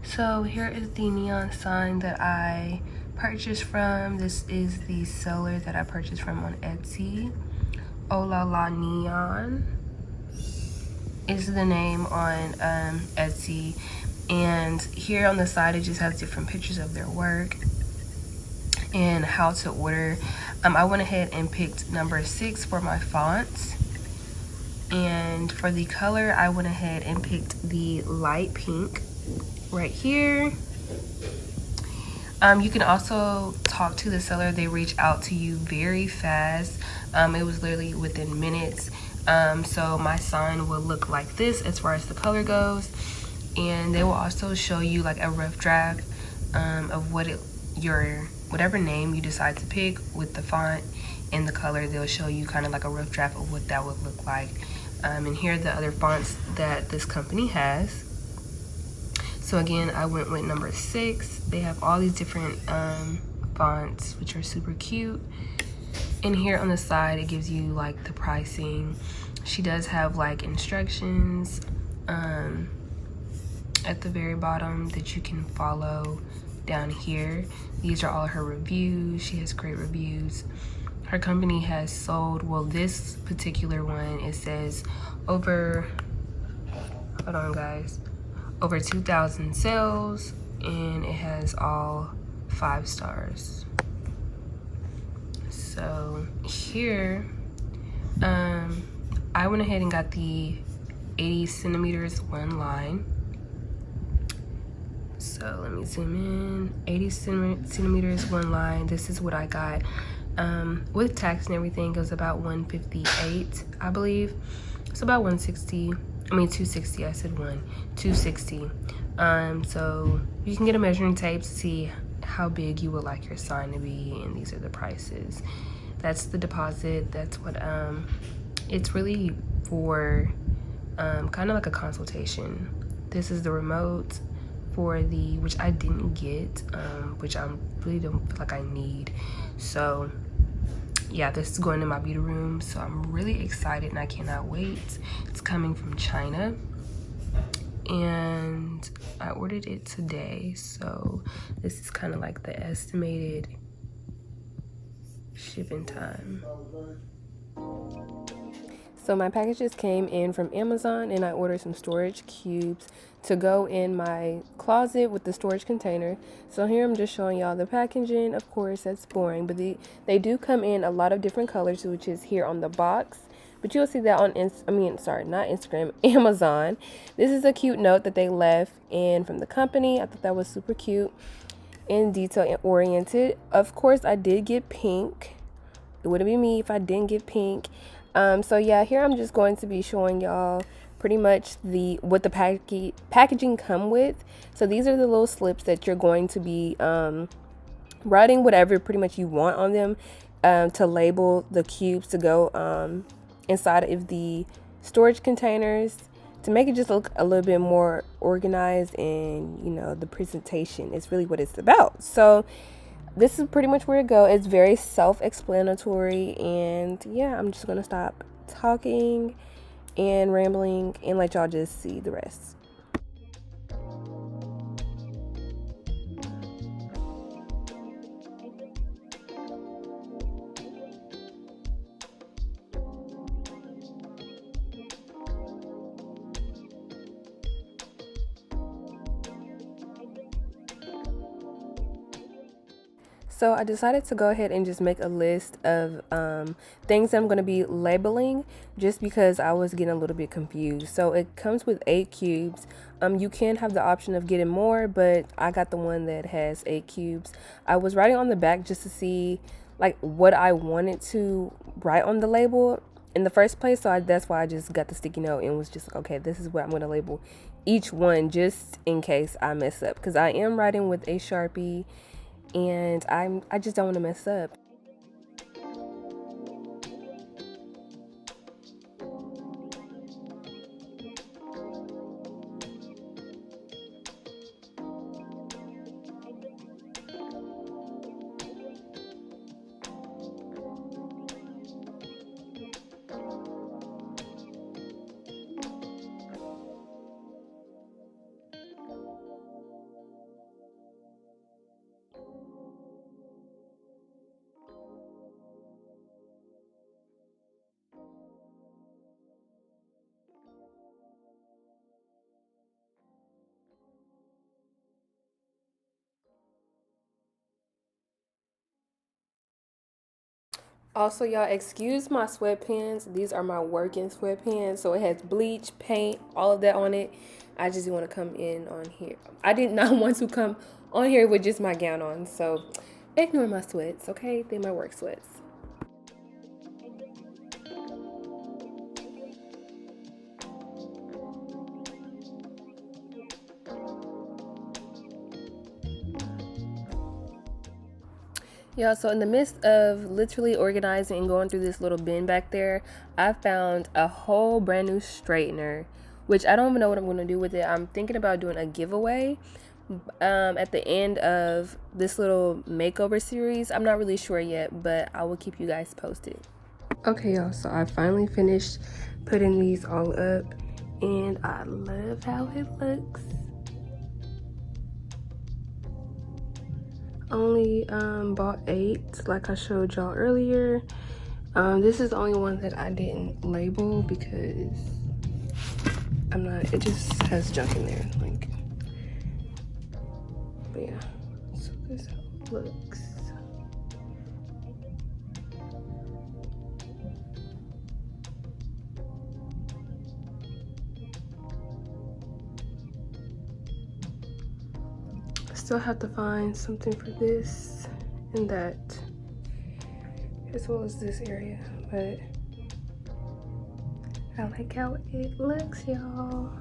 So here is the neon sign that I purchased from. This is the seller that I purchased from on Etsy. Oh La La Neon is the name on Etsy. And here on the side, it just has different pictures of their work and how to order. I went ahead and picked number 6 for my fonts. And for the color, I went ahead and picked the light pink right here. You can also talk to the seller. They reach out to you very fast. It was literally within minutes. So my sign will look like this as far as the color goes. And they will also show you like a rough draft of whatever name you decide to pick with the font and the color. They'll show you kind of like a rough draft of what that would look like. And here are the other fonts that this company has. So again, I went with number 6. They have all these different fonts, which are super cute. And here on the side, it gives you like the pricing. She does have like instructions at the very bottom that you can follow down here. These are all her reviews. She has great reviews. Her company has sold, well, this particular one, it says over 2,000 sales, and it has all 5 stars. So here, I went ahead and got the 80 centimeters one line. So let me zoom in. 80 centimeters one line. This is what I got. With tax and everything, it was about 158, I believe. It's about 260. I said 260. So you can get a measuring tape to see how big you would like your sign to be, and these are the prices. That's the deposit. That's what it's really for, kind of like a consultation. This is the remote for which I didn't get, which I really don't feel like I need. So yeah, this is going to my beauty room, so I'm really excited and I cannot wait. It's coming from China and I ordered it today, so this is kind of like the estimated shipping time. So my packages came in from Amazon, and I ordered some storage cubes to go in my closet with the storage container. So here I'm just showing y'all the packaging. Of course, that's boring, but they do come in a lot of different colors, which is here on the box. But you'll see that on Amazon. This is a cute note that they left in from the company. I thought that was super cute and detail oriented. Of course, I did get pink. It wouldn't be me if I didn't get pink. So yeah, here I'm just going to be showing y'all pretty much what the packaging come with. So these are the little slips that you're going to be writing whatever pretty much you want on them, to label the cubes to go inside of the storage containers, to make it just look a little bit more organized, and the presentation is really what it's about. So this is pretty much where to go. It's very self-explanatory, and yeah, I'm just gonna stop talking and rambling and let y'all just see the rest. So I decided to go ahead and just make a list of things that I'm going to be labeling, just because I was getting a little bit confused. So it comes with 8 cubes. You can have the option of getting more, but I got the one that has 8 cubes. I was writing on the back just to see like what I wanted to write on the label in the first place. So that's why I just got the sticky note and was just like, okay, this is what I'm going to label each one, just in case I mess up, because I am writing with a Sharpie. And I just don't want to mess up. Also, y'all, excuse my sweatpants. These are my working sweatpants. So it has bleach, paint, all of that on it. I just want to come in on here. I did not want to come on here with just my gown on. So ignore my sweats, okay? They're my work sweats. Yeah, so in the midst of literally organizing and going through this little bin back there, I found a whole brand new straightener, which I don't even know what I'm going to do with it. I'm thinking about doing a giveaway at the end of this little makeover series. I'm not really sure yet, but I will keep you guys posted. Okay, y'all, so I finally finished putting these all up, and I love how it looks. Only bought 8 like I showed y'all earlier. This is the only one that I didn't label because it just has junk in there, like. But yeah, so this is how it looks. Still have to find something for this and that, as well as this area, but I like how it looks, y'all.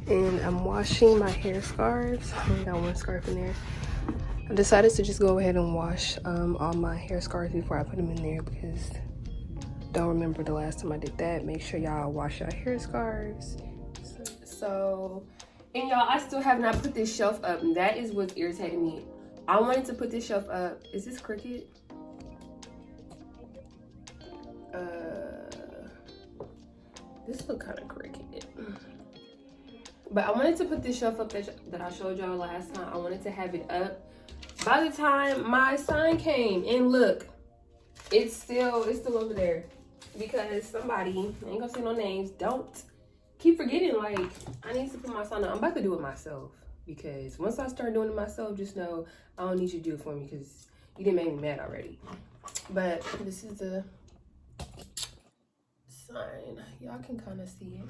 And I'm washing my hair scarves. I only got one scarf in there. I decided to just go ahead and wash all my hair scarves before I put them in there because I don't remember the last time I did that. Make sure y'all wash your hair scarves. And y'all, I still have not put this shelf up, and that is what's irritating me. I wanted to put this shelf up. Is this crooked? This look kind of crooked. But I wanted to put this shelf up that I showed y'all last time. I wanted to have it up. By the time my sign came, and look, it's still over there because somebody, I ain't gonna say no names, don't keep forgetting, like, I need to put my sign up. I'm about to do it myself because once I start doing it myself, just know I don't need you to do it for me because you didn't make me mad already. But this is the sign. Y'all can kind of see it.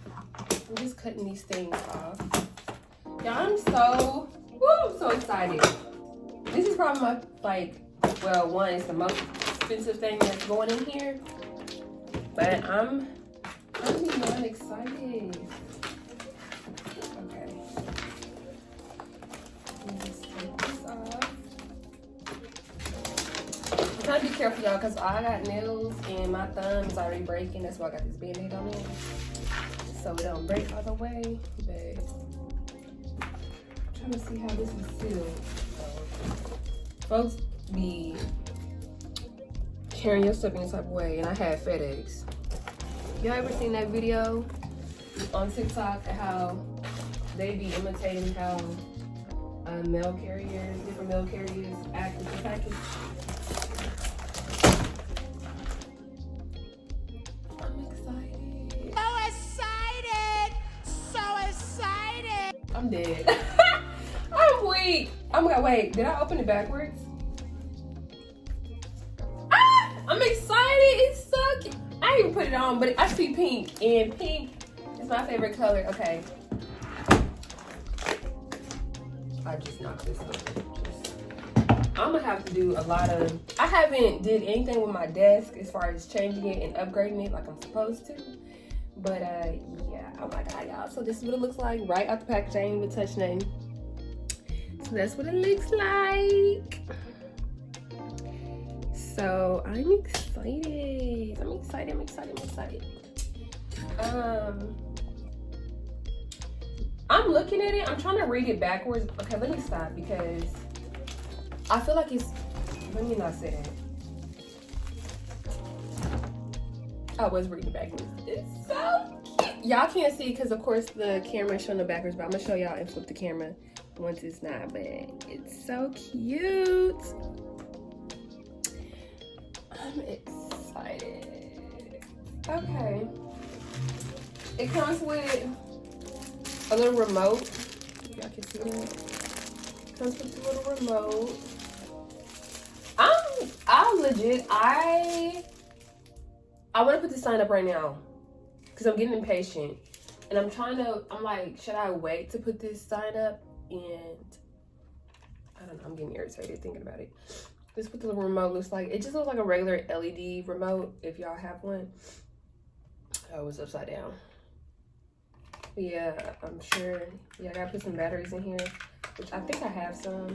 I'm just cutting these things off. Y'all, I'm so excited. This is probably my, one, it's the most expensive thing that's going in here. But I'm beyond excited. Okay. Let me just take this off. I'm trying to be careful, y'all, because I got nails and my thumb is already breaking. That's why I got this band-aid on it. So it don't break all the way. But I'm trying to see how this is sealed. Folks be carrying your stuff in this type of way, and I had FedEx. Y'all ever seen that video on TikTok how they be imitating how different mail carriers act with the package? I'm excited. So excited. I'm dead. I'm weak. Oh my god, wait, did I open it backwards? I'm excited. It's so cute. I didn't even put it on, but I see pink, and pink is my favorite color. Okay. I just knocked this up. I'm gonna have to do a lot of, I haven't did anything with my desk as far as changing it and upgrading it like I'm supposed to. But yeah, oh my god, y'all. So this is what it looks like right out the package. I ain't even touch nothing. So that's what it looks like. So I'm excited. I'm excited. I'm looking at it. I'm trying to read it backwards. Okay, let me stop because I feel like it's, let me not say that. I was reading it backwards. It's so cute. Y'all can't see because of course the camera is showing the backwards, but I'm gonna show y'all and flip the camera once it's not, but it's so cute. I'm excited. Okay. It comes with a little remote. Y'all can see that. It comes with a little remote. I want to put the sign up right now because I'm getting impatient. And I'm like, should I wait to put this sign up? And I don't know, I'm getting irritated thinking about it. This is what the little remote looks like. It just looks like a regular LED remote if y'all have one. Oh, it's upside down. But yeah, I'm sure. Yeah, I gotta put some batteries in here, which I think I have some.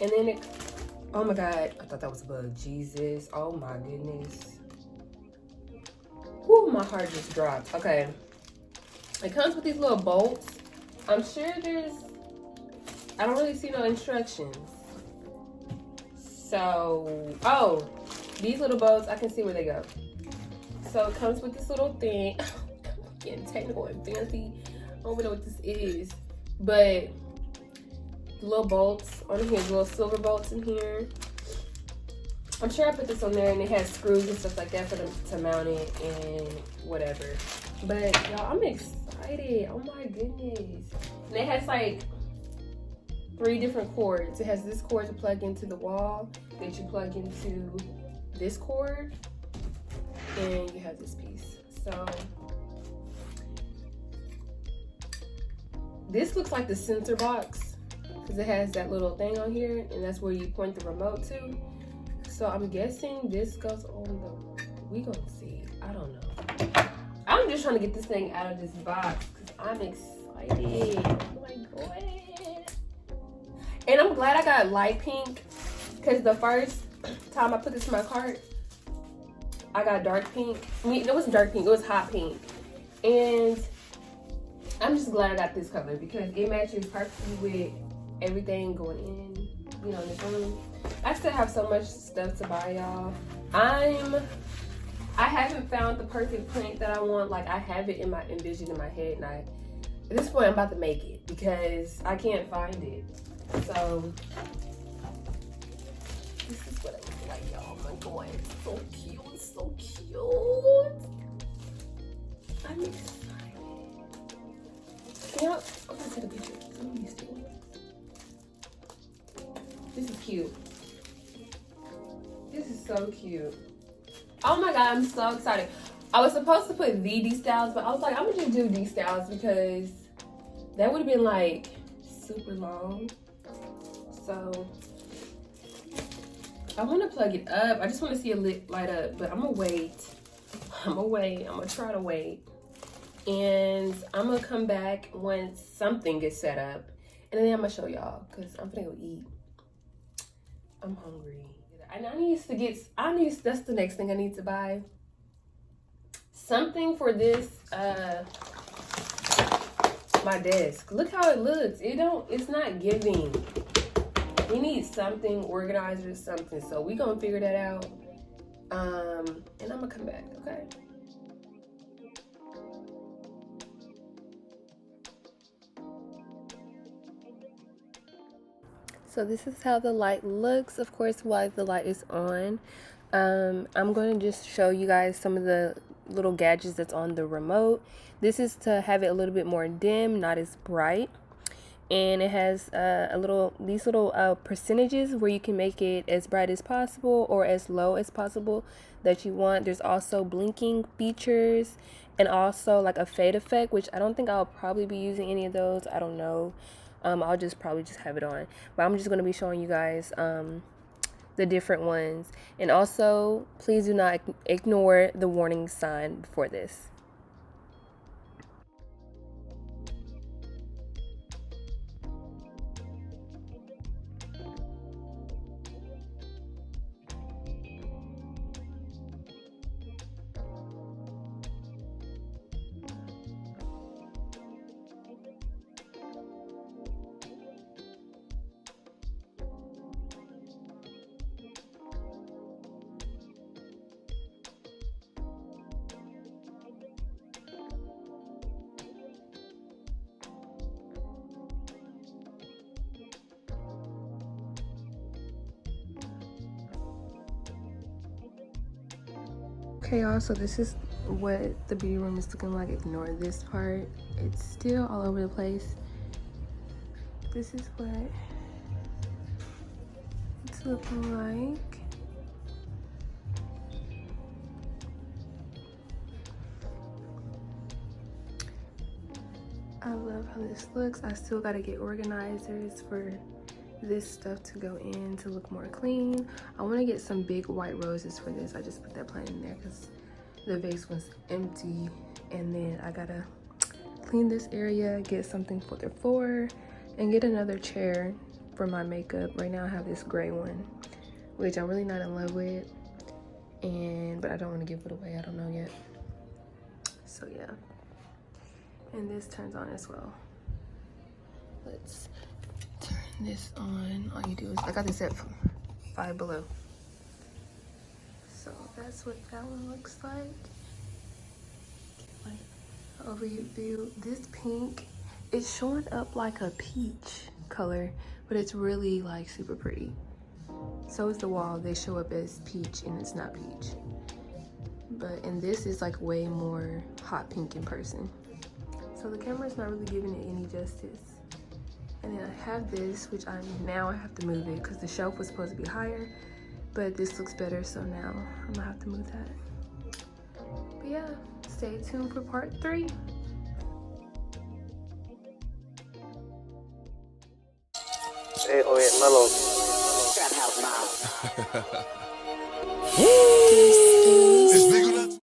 And then oh my God, I thought that was a bug. Jesus, oh my goodness. Whew, my heart just dropped. Okay. It comes with these little bolts. I'm sure I don't really see no instructions. So, oh, these little bolts, I can see where they go. So it comes with this little thing. Getting technical and fancy. I don't even know what this is. But the little bolts on here, the little silver bolts in here. I'm sure I put this on there and it has screws and stuff like that for them to mount it and whatever. But y'all, I'm excited. Oh my goodness. And it has like 3 different cords. It has this cord to plug into the wall that you plug into this cord, and you have this piece. So this looks like the sensor box because it has that little thing on here, and that's where you point the remote to. So I'm guessing this goes on we gonna see. I don't know. I'm just trying to get this thing out of this box because I'm excited. Oh my God. And I'm glad I got light pink because the first time I put this in my cart, I got dark pink. I mean, it wasn't dark pink, it was hot pink. And I'm just glad I got this color because it matches perfectly with everything going in, you know, in this room. I still have so much stuff to buy, y'all. I haven't found the perfect print that I want. Like, I have it envisioned in my head, and at this point I'm about to make it because I can't find it. So this is what it looks like, y'all. Oh my God, it's so cute, so cute. I'm excited. You know, I'm gonna take a picture. Some of these things. This is cute. This is so cute. Oh my God, I'm so excited. I was supposed to put these styles, but I was like, I'm gonna just do these styles because that would have been like super long. So I want to plug it up. I just want to see it light up, but I'm gonna wait. I'm gonna try to wait. And I'm gonna come back once something gets set up. And then I'm gonna show y'all because I'm gonna go eat. I'm hungry. And that's the next thing I need to buy. Something for this, my desk. Look how it looks. It's not giving. We need something, organizer, something. So we gonna figure that out. And I'm gonna come back, okay? So this is how the light looks, of course, while the light is on. I'm going to just show you guys some of the little gadgets that's on the remote. This is to have it a little bit more dim, not as bright. And it has these little percentages where you can make it as bright as possible or as low as possible that you want. There's also blinking features and also like a fade effect, which I don't think I'll probably be using any of those. I don't know. I'll probably just have it on, but I'm just going to be showing you guys the different ones. And also, please do not ignore the warning sign for this. Okay, y'all, so this is what the beauty room is looking like. Ignore this part. It's still all over the place. This is what it's looking like. I love how this looks. I still gotta get organizers for this stuff to go in to look more clean. I want to get some big white roses for this. I just put that plant in there because the vase was empty. And then I gotta clean this area, get something for the floor, and get another chair for my makeup. Right now I have this gray one, which I'm really not in love with, but I don't want to give it away. I don't know yet. So yeah. And this turns on as well. Let's turn this on. All you do is, I got this at Five Below. So that's what that one looks like. Overview. This pink, it's showing up like a peach color, but it's really like super pretty. So is the wall. They show up as peach and it's not peach. And this is like way more hot pink in person. So the camera's not really giving it any justice. And then I have this, which now I have to move it because the shelf was supposed to be higher, but this looks better, so now I'm gonna have to move that. But yeah, stay tuned for part 3. Mellow. Trap house mom.